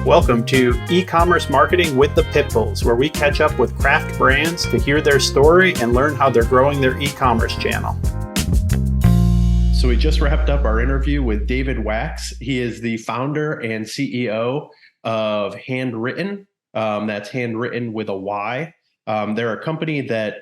Welcome to E-commerce Marketing with the Pitbulls, where we catch up with craft brands to hear their story and learn how they're growing their e-commerce channel. So we just wrapped up our interview with David Wachs. He is the founder and CEO of Handwrytten. That's Handwrytten with a Y. They're a company that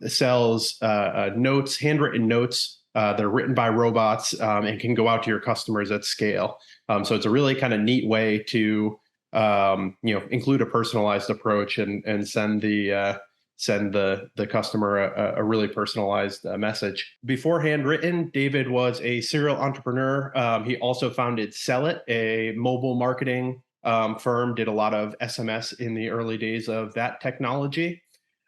sells notes, handwritten notes. They're written by robots and can go out to your customers at scale. So it's a really kind of neat way to include a personalized approach and send the customer a really personalized message. Before Handwrytten, David was a serial entrepreneur. He also founded Sell It, a mobile marketing firm, did a lot of SMS in the early days of that technology.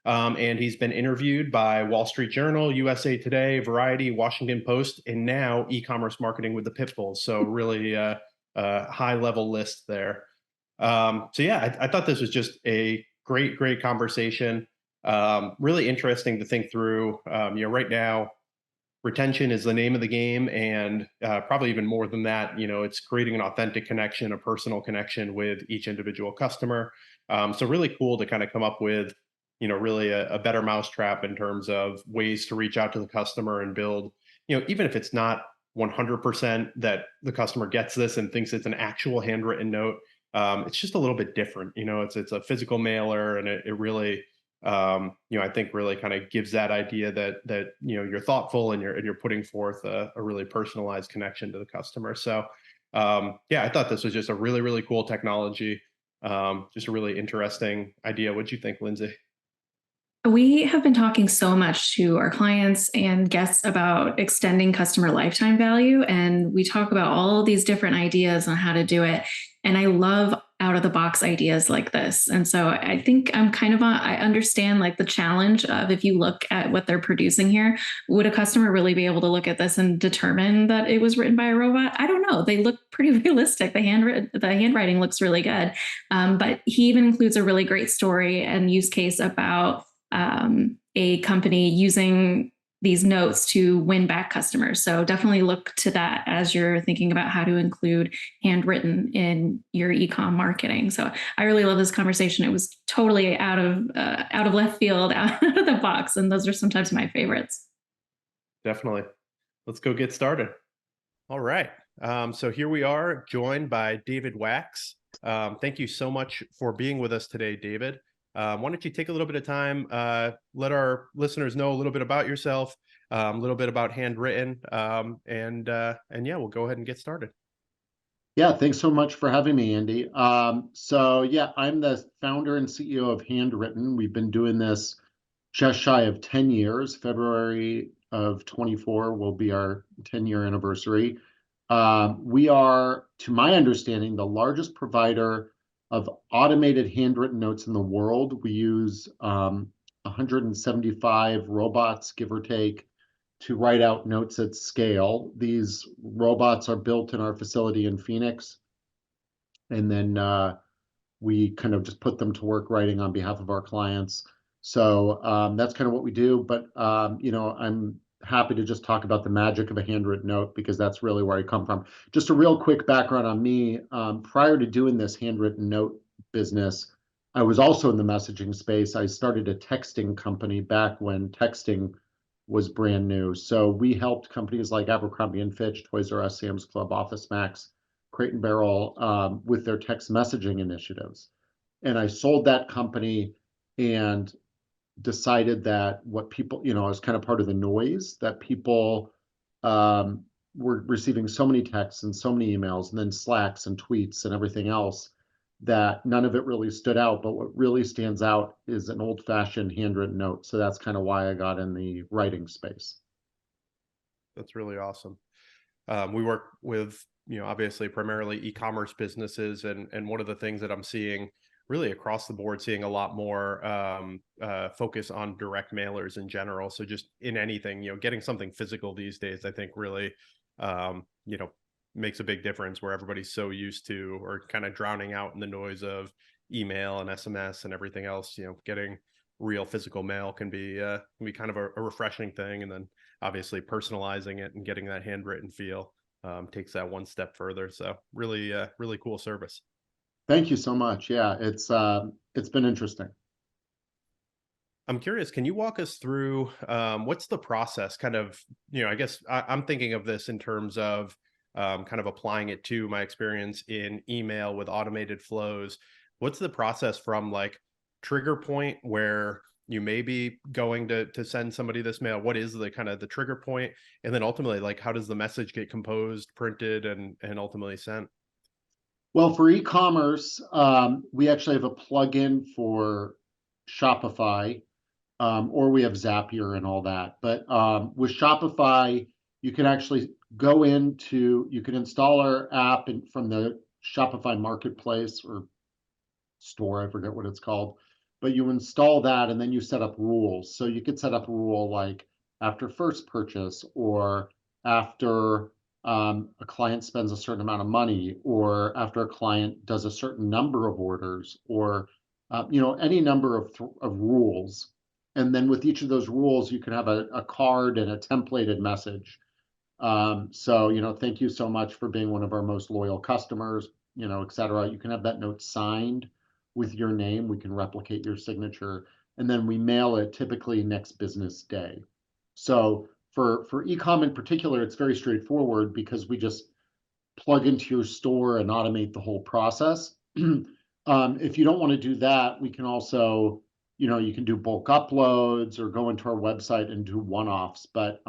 And he's been interviewed by Wall Street Journal, USA Today, Variety, Washington Post, and now E-commerce Marketing with the Pitbulls. So really a high-level list there. I thought this was just a great conversation. Really interesting to think through. Right now, retention is the name of the game, and probably even more than that, it's creating an authentic connection, a personal connection with each individual customer. So really cool to kind of come up with really a better mousetrap in terms of ways to reach out to the customer and build, even if it's not 100% that the customer gets this and thinks it's an actual handwritten note, it's just a little bit different. It's a physical mailer, and it really, I think really kind of gives that idea that you're thoughtful and you're putting forth a really personalized connection to the customer. So I thought this was just a really cool technology, just a really interesting idea. What'd you think, Lindsay? We have been talking so much to our clients and guests about extending customer lifetime value. And we talk about all these different ideas on how to do it. And I love out of the box ideas like this. And so I think I understand like the challenge of, if you look at what they're producing here, would a customer really be able to look at this and determine that it was written by a robot? I don't know. They look pretty realistic. The handwriting looks really good. But he even includes a really great story and use case about a company using these notes to win back customers. So definitely look to that as you're thinking about how to include handwritten in your e-com marketing. So I really love this conversation. It was totally out of left field, out of the box, and those are sometimes my favorites. Definitely. Let's go get started. All right. So here we are, joined by David Wachs. Thank you so much for being with us today, David. Why don't you take a little bit of time, let our listeners know a little bit about yourself, a little bit about Handwrytten, and we'll go ahead and get started. Yeah, thanks so much for having me, Andy. I'm the founder and CEO of Handwrytten. We've been doing this just shy of 10 years. February of 24 will be our 10-year anniversary. We are, to my understanding, the largest provider of automated handwritten notes in the world. We use 175 robots, give or take, to write out notes at scale. These robots are built in our facility in Phoenix, and then we kind of just put them to work writing on behalf of our clients. So that's kind of what we do. But I'm happy to just talk about the magic of a handwritten note, because that's really where I come from. Just a real quick background on me. Prior to doing this handwritten note business, I was also in the messaging space. I started a texting company back when texting was brand new. So we helped companies like Abercrombie and Fitch, Toys R Us, Sam's Club, Office Max, Crate and Barrel with their text messaging initiatives. And I sold that company and decided that what people, as kind of part of the noise, that people were receiving so many texts and so many emails, and then Slacks and tweets and everything else, that none of it really stood out. But what really stands out is an old-fashioned handwritten note. So that's kind of why I got in the writing space. That's really awesome. We work with, obviously primarily e-commerce businesses, and one of the things that I'm seeing really across the board, seeing a lot more focus on direct mailers in general. So just in anything, getting something physical these days, I think really, makes a big difference, where everybody's so used to, or kind of drowning out in the noise of email and SMS and everything else. Getting real physical mail can be kind of a refreshing thing. And then obviously personalizing it and getting that handwritten feel takes that one step further. So really cool service. Thank you so much. Yeah, it's been interesting. I'm curious, can you walk us through what's the process? Kind of, I guess I'm thinking of this in terms of kind of applying it to my experience in email with automated flows. What's the process from like trigger point where you may be going to send somebody this mail? What is the kind of the trigger point? And then ultimately, like, how does the message get composed, printed, and ultimately sent? Well, for e-commerce, we actually have a plugin for Shopify, or we have Zapier and all that. But with Shopify, you can actually you can install our app from the Shopify marketplace or store, I forget what it's called, but you install that and then you set up rules. So you could set up a rule like after first purchase, or after a client spends a certain amount of money, or after a client does a certain number of orders, or any number of rules. And then with each of those rules, you can have a card and a templated message. So, thank you so much for being one of our most loyal customers, et cetera. You can have that note signed with your name. We can replicate your signature, and then we mail it typically next business day. So for ecom in particular, it's very straightforward because we just plug into your store and automate the whole process. If you don't want to do that, we can also, you can do bulk uploads or go into our website and do one-offs. But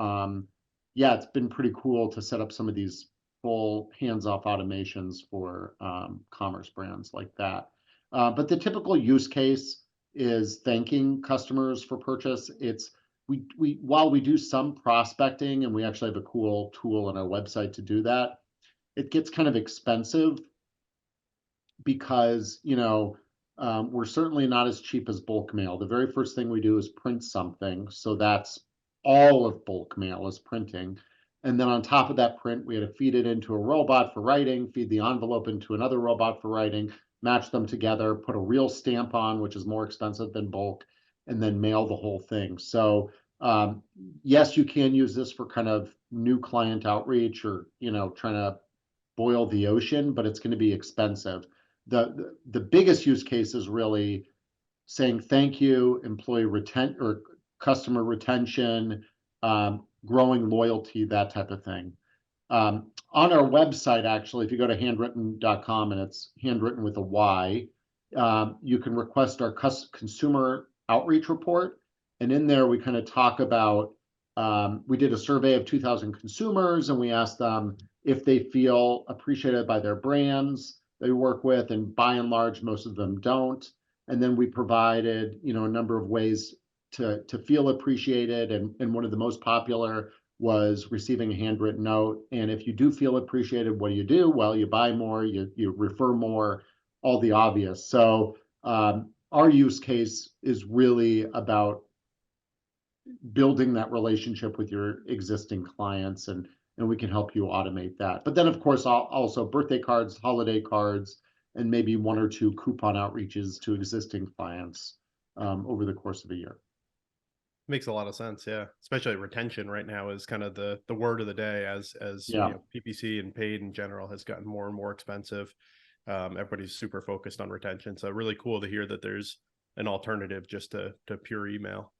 yeah, it's been pretty cool to set up some of these full hands-off automations for commerce brands like that. But the typical use case is thanking customers for purchase. While we do some prospecting, and we actually have a cool tool on our website to do that, it gets kind of expensive because we're certainly not as cheap as bulk mail. The very first thing we do is print something, so that's all of bulk mail is printing. And then on top of that print, we had to feed it into a robot for writing, feed the envelope into another robot for writing, match them together, put a real stamp on, which is more expensive than bulk, and then mail the whole thing. So yes, you can use this for kind of new client outreach, or trying to boil the ocean, but it's going to be expensive. The biggest use case is really saying thank you, employee retention or customer retention, growing loyalty, that type of thing. On our website, actually, if you go to handwrytten.com, and it's handwritten with a Y, you can request our consumer outreach report. And in there, we kind of talk about, we did a survey of 2,000 consumers, and we asked them if they feel appreciated by their brands they work with, and by and large, most of them don't. And then we provided, a number of ways to feel appreciated, and one of the most popular was receiving a handwritten note. And if you do feel appreciated, what do? Well, you buy more, you refer more, all the obvious. So our use case is really about building that relationship with your existing clients, and we can help you automate that. But then, of course, also birthday cards, holiday cards, and maybe one or two coupon outreaches to existing clients over the course of a year. Makes a lot of sense, yeah. Especially retention right now is kind of the word of the day, as Yeah. PPC and paid in general has gotten more and more expensive. Everybody's super focused on retention, so really cool to hear that there's an alternative just to pure email.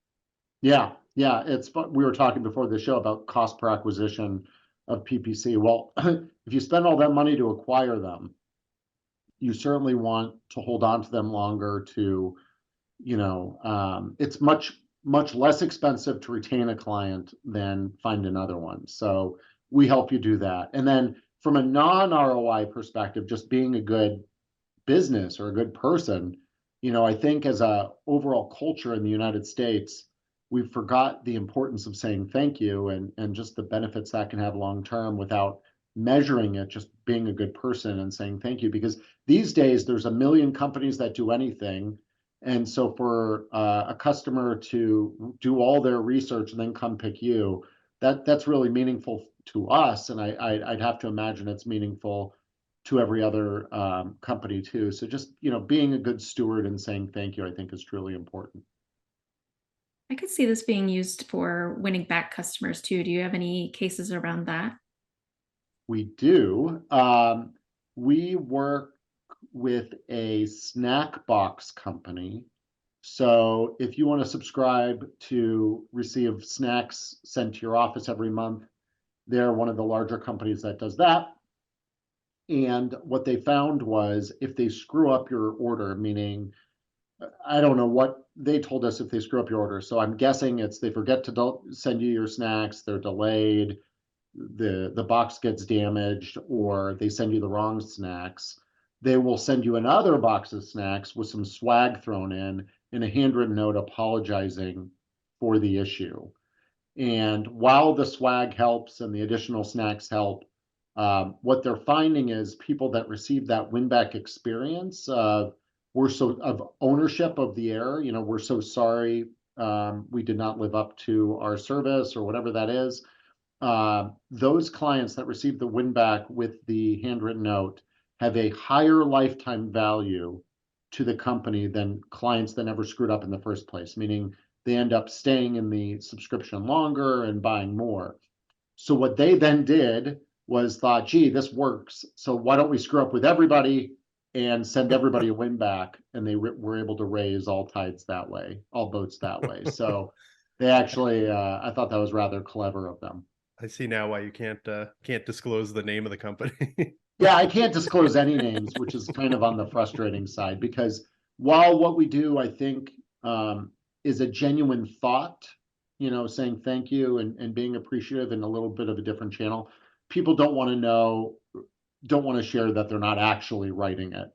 Yeah, it's fun. We were talking before the show about cost per acquisition of PPC. Well, if you spend all that money to acquire them, you certainly want to hold on to them longer. It's much less expensive to retain a client than find another one. So we help you do that. And then from a non-ROI perspective, just being a good business or a good person, I think as a overall culture in the United States, we forgot the importance of saying thank you, and just the benefits that can have long term without measuring it, just being a good person and saying thank you. Because these days there's a million companies that do anything. And so for a customer to do all their research and then come pick you, that's really meaningful to us. And I'd have to imagine it's meaningful to every other company too. So just, being a good steward and saying thank you, I think is truly important. I could see this being used for winning back customers too. Do you have any cases around that? We do. We work with a snack box company. So if you want to subscribe to receive snacks sent to your office every month, they're one of the larger companies that does that. And what they found was if they screw up your order, meaning, I don't know what they told us if they screw up your order. So I'm guessing it's they forget to send you your snacks, they're delayed, the box gets damaged, or they send you the wrong snacks. They will send you another box of snacks with some swag thrown in and a handwritten note apologizing for the issue. And while the swag helps and the additional snacks help, what they're finding is people that receive that win-back experience we're so of ownership of the error. We're so sorry we did not live up to our service or whatever that is. Those clients that receive the win-back with the handwritten note have a higher lifetime value to the company than clients that never screwed up in the first place, meaning they end up staying in the subscription longer and buying more. So what they then did was thought, gee, this works. So why don't we screw up with everybody and send everybody a win back? And they were able to raise all tides that way, all boats that way. So they actually, I thought that was rather clever of them. I see now why you can't disclose the name of the company. Yeah, I can't disclose any names, which is kind of on the frustrating side, because while what we do, I think, is a genuine thought, saying thank you and being appreciative in a little bit of a different channel, people don't want to share that they're not actually writing it,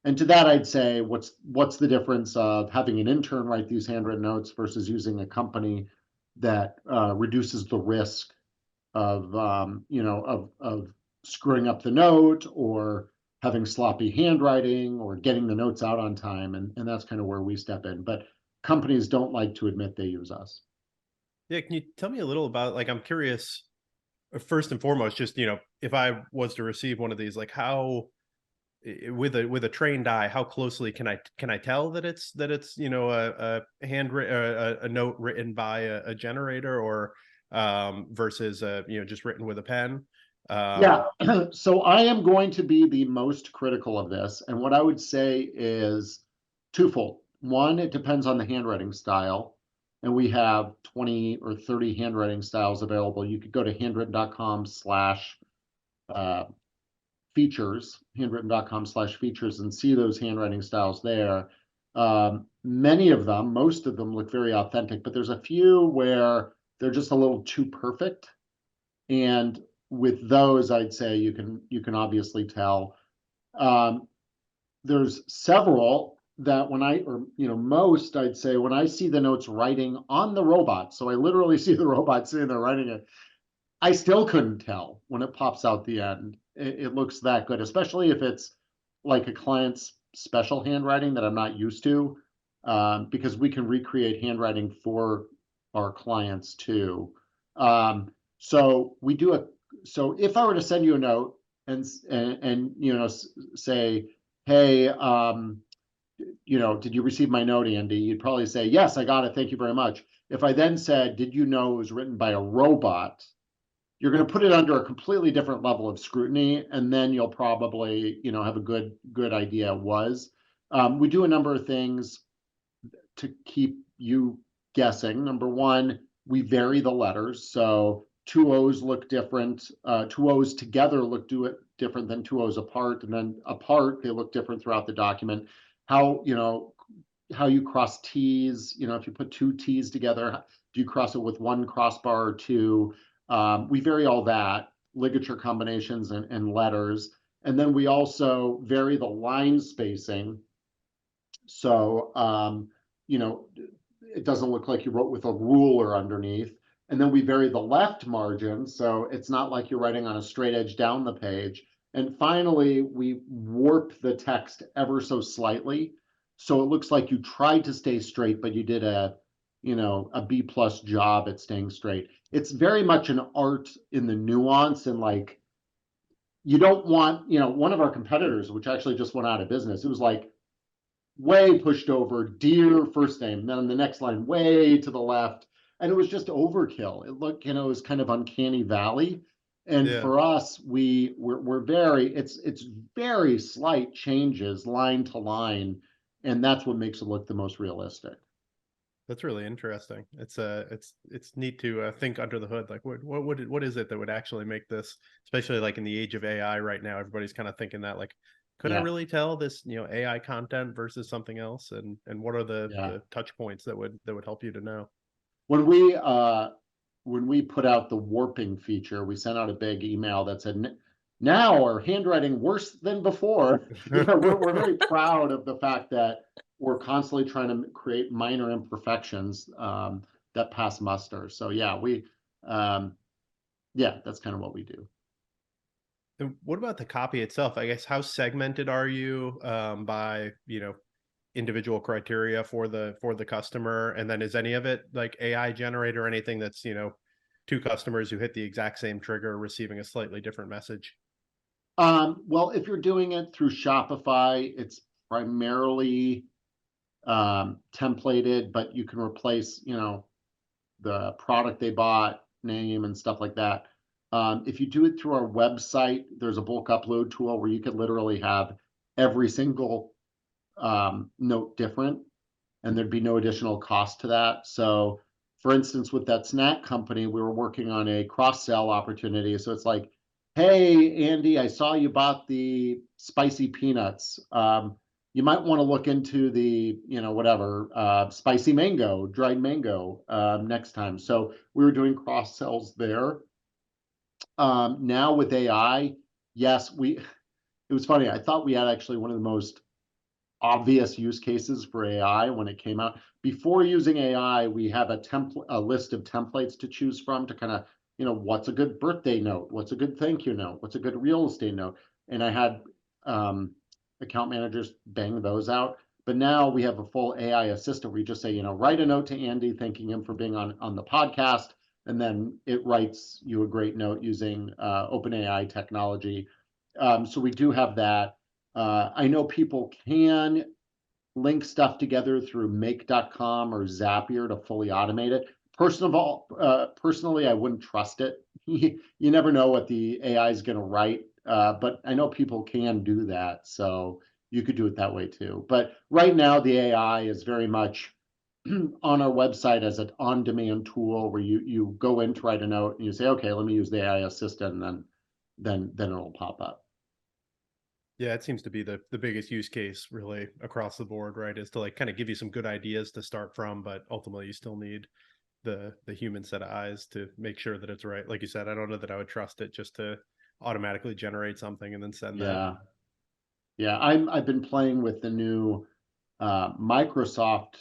And to that, I'd say, what's the difference of having an intern write these handwritten notes versus using a company that reduces the risk of of screwing up the note or having sloppy handwriting or getting the notes out on time, and that's kind of where we step in. But companies don't like to admit they use us. Yeah, can you tell me a little about, like, I'm curious, first and foremost, just, if I was to receive one of these, like, how with a trained eye, how closely can I tell that it's a handwritten, a note written by a generator, or versus just written with a pen? Yeah, so I am going to be the most critical of this, and what I would say is twofold. One, it depends on the handwriting style, and we have 20 or 30 handwriting styles available. You could go to handwritten.com/features, handwritten.com/features, and see those handwriting styles there. Many of them, most of them, look very authentic, but there's a few where they're just a little too perfect. And with those, I'd say you can obviously tell. There's several that most, I'd say, when I see the notes writing on the robot, so I literally see the robot sitting there writing it, I still couldn't tell when it pops out the end. It looks that good, especially if it's like a client's special handwriting that I'm not used to, because we can recreate handwriting for our clients too. So we do so if I were to send you a note and say, hey, did you receive my note, Andy? You'd probably say, yes, I got it. Thank you very much. If I then said, did you know it was written by a robot? You're going to put it under a completely different level of scrutiny, and then you'll probably, have a good idea it was. We do a number of things to keep you guessing. Number one, we vary the letters. So two O's look different. Two O's together look different than two O's apart, and then apart they look different throughout the document. How you cross T's. If you put two T's together, do you cross it with one crossbar or two? We vary all that, ligature combinations and letters, and then we also vary the line spacing. So it doesn't look like you wrote with a ruler underneath. And then we vary the left margin, so it's not like you're writing on a straight edge down the page. And finally, we warp the text ever so slightly, so it looks like you tried to stay straight, but you did a B+ job at staying straight. It's very much an art in the nuance, and like, you don't want, one of our competitors, which actually just went out of business, it was like way pushed over, dear first name, then the next line way to the left, and it was just overkill. It looked, it was kind of uncanny valley, And Yeah. for us, we're very, it's very slight changes line to line, and that's what makes it look the most realistic. That's really interesting. It's neat to think under the hood. Like, what is it that would actually make this, especially like in the age of AI right now? Everybody's kind of thinking that, like, could I Yeah, really tell this, AI content versus something else? And what are yeah. the touch points that would help you to know? When we put out the warping feature, we sent out a big email that said, "Now our handwriting worse than before." We're very proud of the fact that we're constantly trying to create minor imperfections that pass muster. So yeah, yeah, that's kind of what we do. And what about the copy itself? I guess how segmented are you by individual criteria for the customer, and then is any of it like AI generated or anything that's two customers who hit the exact same trigger receiving a slightly different message? Well, if you're doing it through Shopify, it's primarily templated, but you can replace, the product they bought, name, and stuff like that. If you do it through our website, there's a bulk upload tool where you could literally have every single note different, and there'd be no additional cost to that. So, for instance, with that snack company, we were working on a cross sell opportunity. So it's like, hey, Andy, I saw you bought the spicy peanuts. You might want to look into the, whatever, spicy mango, dried mango next time. So we were doing cross sells there. Now with AI, yes, it was funny. I thought we had actually one of the most obvious use cases for AI when it came out. Before using AI, we have a list of templates to choose from to kind of, what's a good birthday note? What's a good thank you note? What's a good real estate note? And I had account managers bang those out. But now we have a full AI assistant where you just say, write a note to Andy thanking him for being on the podcast. And then it writes you a great note using OpenAI technology. So we do have that. I know people can link stuff together through make.com or Zapier to fully automate it. Personally, I wouldn't trust it. You never know what the AI is going to write, but I know people can do that. So you could do it that way too. But right now, the AI is very much on our website as an on-demand tool where you go in to write a note and you say, okay, let me use the AI assistant, and then it'll pop up. Yeah, it seems to be the biggest use case really across the board, right? Is to like kind of give you some good ideas to start from, but ultimately you still need the human set of eyes to make sure that it's right. Like you said, I don't know that I would trust it just to automatically generate something and then send that. Yeah. Yeah, I've been playing with the new Microsoft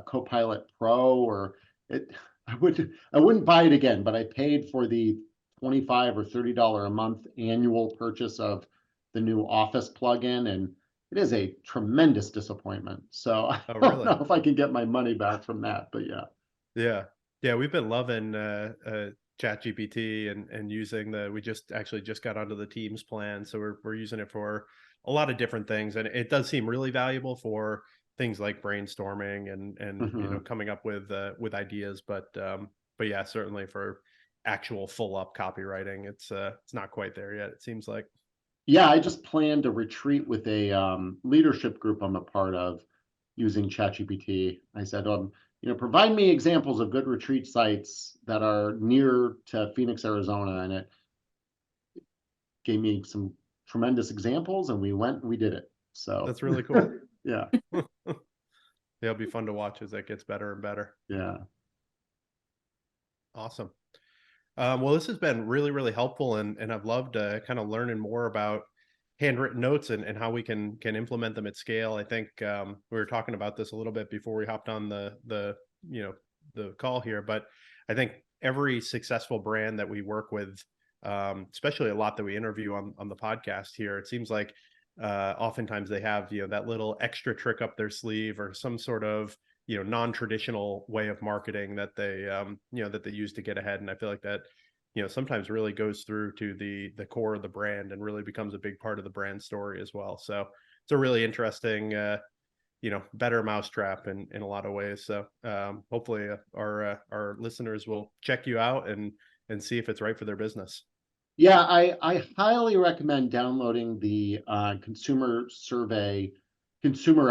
Copilot Pro, or it. I wouldn't buy it again, but I paid for the $25 or $30 a month annual purchase of the new Office plugin, and it is a tremendous disappointment. So I Oh, don't really? know if I can get my money back from that, but yeah. Yeah. Yeah, we've been loving Chat GPT and using we just got onto the Teams plan. So we're using it for a lot of different things. And it does seem really valuable for things like brainstorming and Mhm. coming up with ideas. But yeah, certainly for actual full up copywriting, it's not quite there yet, it seems like. Yeah, I just planned a retreat with a leadership group I'm a part of using ChatGPT. I said, provide me examples of good retreat sites that are near to Phoenix, Arizona, and it gave me some tremendous examples, and we went, and we did it. So, That's really cool. yeah, Yeah, it'll be fun to watch as that gets better and better. yeah, Awesome. Well, this has been really, really helpful, and I've loved kind of learning more about handwritten notes and how we can implement them at scale. I think we were talking about this a little bit before we hopped on the call here, but I think every successful brand that we work with, especially a lot that we interview on the podcast here, it seems like oftentimes they have that little extra trick up their sleeve or some sort of non-traditional way of marketing that they use to get ahead. And I feel like that sometimes really goes through to the core of the brand and really becomes a big part of the brand story as well. So it's a really interesting better mousetrap in a lot of ways. So hopefully our listeners will check you out and see if it's right for their business. Yeah, I highly recommend downloading the consumer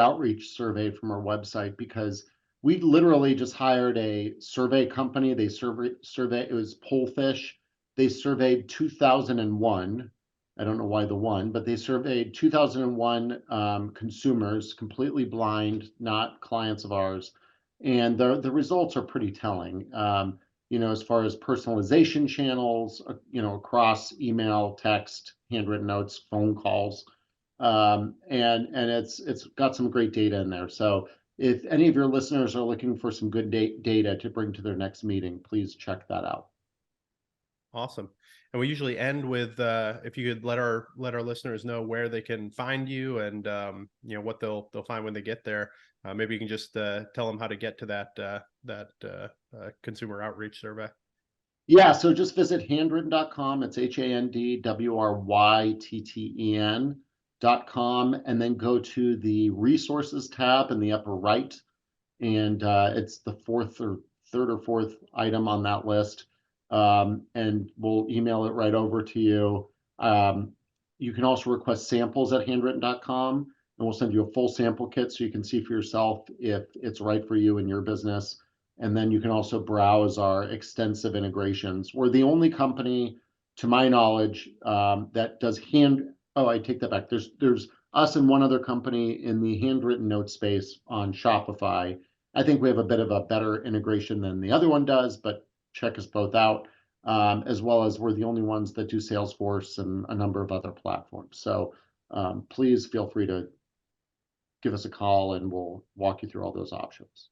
outreach survey from our website, because we literally just hired a survey company. They survey it was Pollfish. They surveyed 2001. I don't know why the one, but they surveyed 2001 consumers, completely blind, not clients of ours, and the results are pretty telling. As far as personalization channels, across email, text, handwritten notes, phone calls, and it's got some great data in there. So if any of your listeners are looking for some good data to bring to their next meeting, please check that out. Awesome. And we usually end with if you could let our listeners know where they can find you, and what they'll find when they get there. Maybe you can just tell them how to get to that consumer outreach survey. Yeah, so just visit handwrytten.com. It's handwrytten.com, and then go to the resources tab in the upper right, and it's the third or fourth item on that list, and we'll email it right over to you. You can also request samples at handwrytten.com, and we'll send you a full sample kit so you can see for yourself if it's right for you and your business. And then you can also browse our extensive integrations. We're the only company, to my knowledge, that does I take that back. There's us and one other company in the handwritten note space on Shopify. I think we have a bit of a better integration than the other one does, but check us both out. As well as we're the only ones that do Salesforce and a number of other platforms. So please feel free to give us a call and we'll walk you through all those options.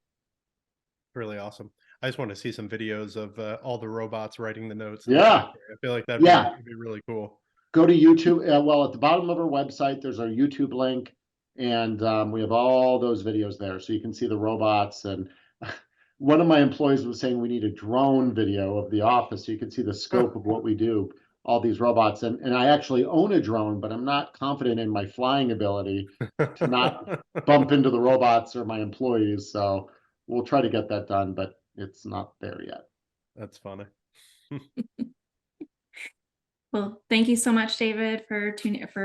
Really awesome. I just want to see some videos of all the robots writing the notes. Yeah. I feel like that'd be really cool. Go to YouTube. Well, at the bottom of our website, there's our YouTube link, and we have all those videos there, so you can see the robots. And one of my employees was saying we need a drone video of the office so you can see the scope of what we do, all these robots. And I actually own a drone, but I'm not confident in my flying ability to not bump into the robots or my employees. So we'll try to get that done, but it's not there yet. That's funny. Well, thank you so much, David, for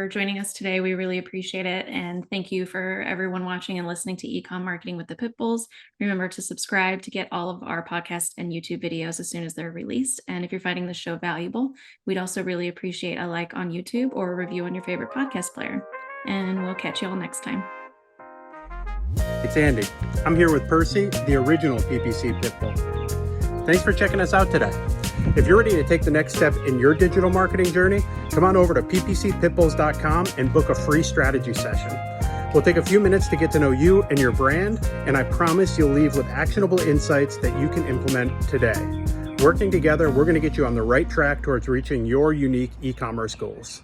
joining us today. We really appreciate it. And thank you for everyone watching and listening to Ecomm Marketing with the Pitbulls. Remember to subscribe to get all of our podcast and YouTube videos as soon as they're released. And if you're finding the show valuable, we'd also really appreciate a like on YouTube or a review on your favorite podcast player. And we'll catch you all next time. It's Andy. I'm here with Percy, the original PPC Pitbull. Thanks for checking us out today. If you're ready to take the next step in your digital marketing journey, come on over to ppcpitbulls.com and book a free strategy session. We'll take a few minutes to get to know you and your brand, and I promise you'll leave with actionable insights that you can implement today. Working together, we're going to get you on the right track towards reaching your unique e-commerce goals.